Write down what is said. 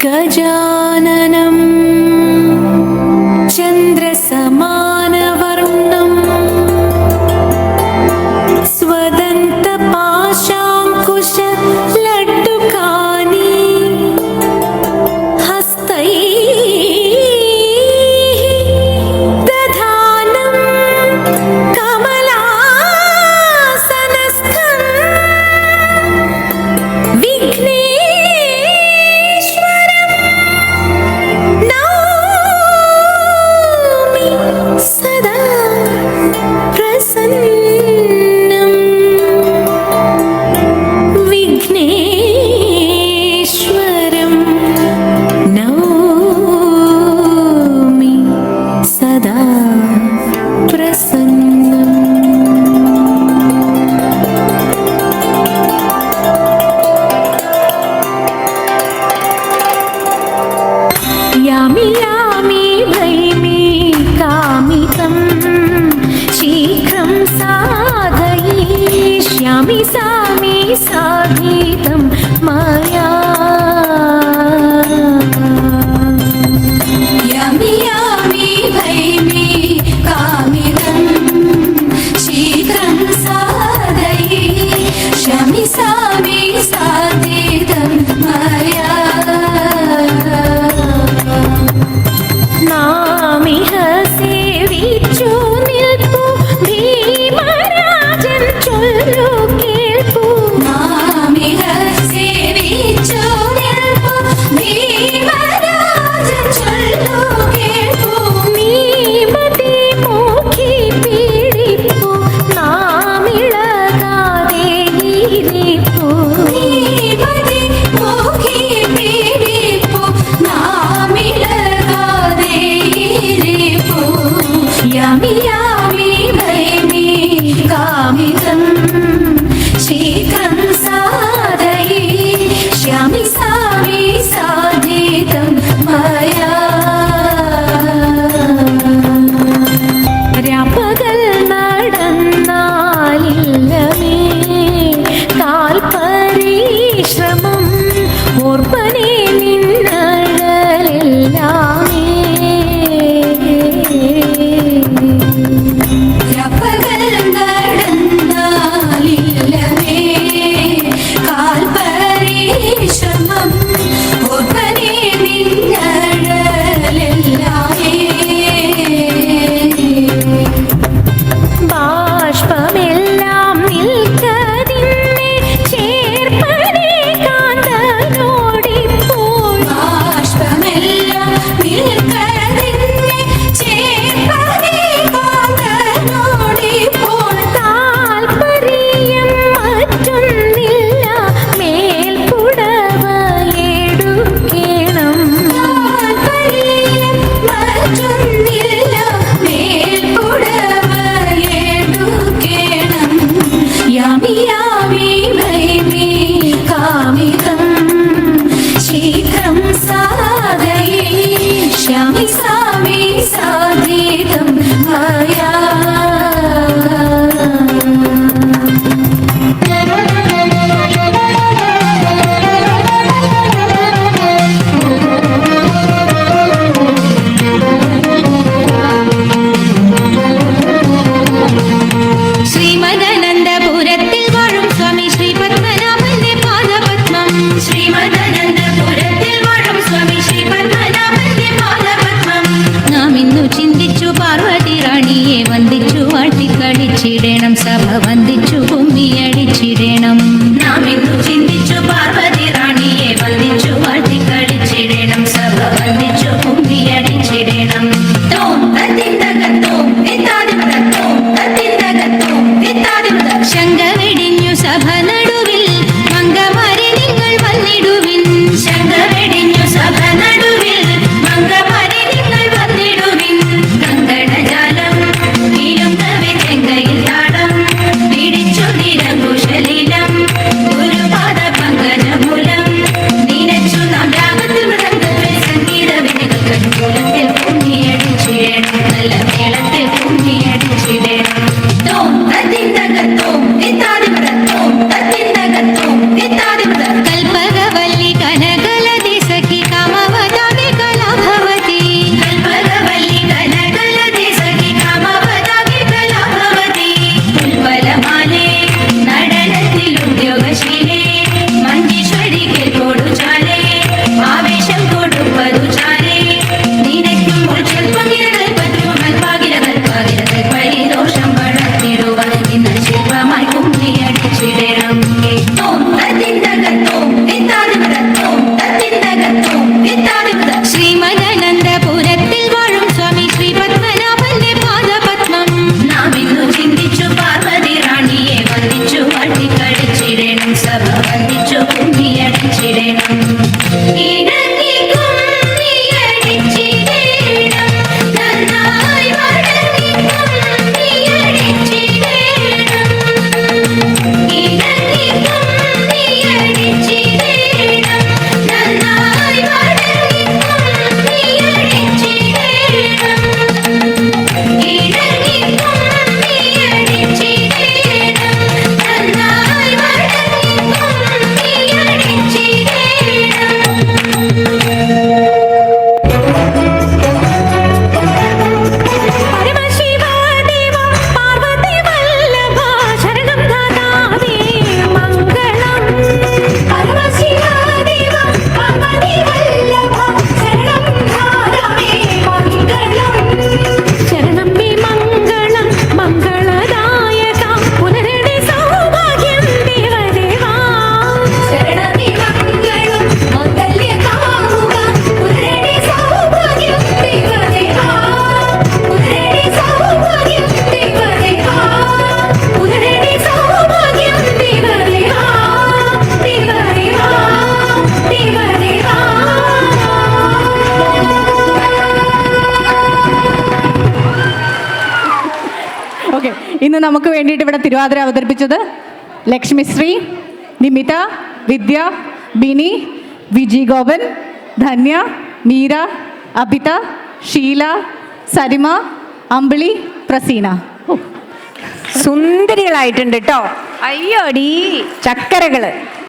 गजाननं चन्द्रसमानवर्णं स्वदन्तपाशाङ्कुशलड्डुकानि हस्तैः दधानं कमलासनस्थं विघ्नेश्वरं नौमि सदा प्रसन्नं। विघ्नेश्वरं नौमि सदा प्रसन्नं। यामि यामि भैमि कामितं शीघ्रं साधयिष्यामि सामि साधितं मया। यामि यामि भैमि कामितं शीघ्रं साधयिष्यामि सामि साधितं मया। नामिह सेविച്ചു നിൽപ്പു ഭീമരാജൻ ചൊല്ലു കേൾപ്പു। നാമിഹ സേവിച്ചു നിൽപ്പു ഭീമരാജൻ ചൊല്ലു കേൾപ്പു। നീമതി മൂക്കി പീഡിപ്പു നാമിളകാതെ ഇരിപ്പു। നീമതി മൂക്കി പീഡിപ്പു നാമിളകാതെ ഇരിപ്പു। यामि यामि भैमि कामितं शीघ्रं साधयिष्यामि सामि साधितं मया। രാപ്പകൽ നടന്നാലില്ലമേ കാൽപരിശ്രമം ഓർപ്പനെ നിന്നഴലെല്ലാമേ। രാപ്പകൽ നടന്നാലില്ലമേ കാൽപരിശ്രമം ഓർപ്പനെ നിന്നഴലെല്ലാമേ। ബാഷ്പമെല്ലാം നിൽക്കതിന്നെ ചേർപ്പനെ കാന്തനോടിപ്പോൾ। ബാഷ്പമെല്ലാം നിൽക്കതിന്നെ ചേർപ്പനെ കാന്തനോടിപ്പോൾ। താൽപര്യം മറ്റൊന്നില്ല മേൽപ്പുടവ ഇണങ്ങി കുമ്മിയടിച്ചിടേണം, നന്നായി വഴങ്ങി കുമ്മിയടിച്ചിടേണം. ഇണങ്ങി കുമ്മിയടിച്ചിടേണം, നന്നായി വഴങ്ങി കുമ്മിയടിച്ചിടേണം. ഇണങ്ങി കുമ്മിയടിച്ചിടേണം, നന്നായി വഴങ്ങി പരമശിവദേവ പാർവതി വല്ലഭ ശരണം ദാതാവേ മംഗളം. പരമശിവദേവ പാർവതി വല്ലഭ ശരണം ദാതാവേ മംഗളം. ശരണം മേ മംഗളം മംഗളദായക പുനരടി സൗഭാഗ്യം ദേവദേവാ. ശരണമേ മംഗളം മംഗല്യകാമുക പുനരടി സൗഭാഗ്യം ദേവദേവാ. പുനരടി സൗഭാഗ്യം ദേവദേവാ. പുനരടി സൗഭാഗ്യം ദേവദേവാ. ദേവദേവാ ദേവദേവാ. ഓക്കെ, ഇന്ന് നമുക്ക് വേണ്ടിയിട്ട് ഇവിടെ തിരുവാതിര അവതരിപ്പിച്ചത് ലക്ഷ്മിശ്രീ, നിമിത, വിദ്യ, ബിനി, വിജി ഗോപൻ, ധന്യ, മീര, അബിത, ഷീല, സരിമ, അമ്പിളി, പ്രസീന. സുന്ദരികളായിട്ടുണ്ട് കേട്ടോ. അയ്യോടി ചക്കരകള്.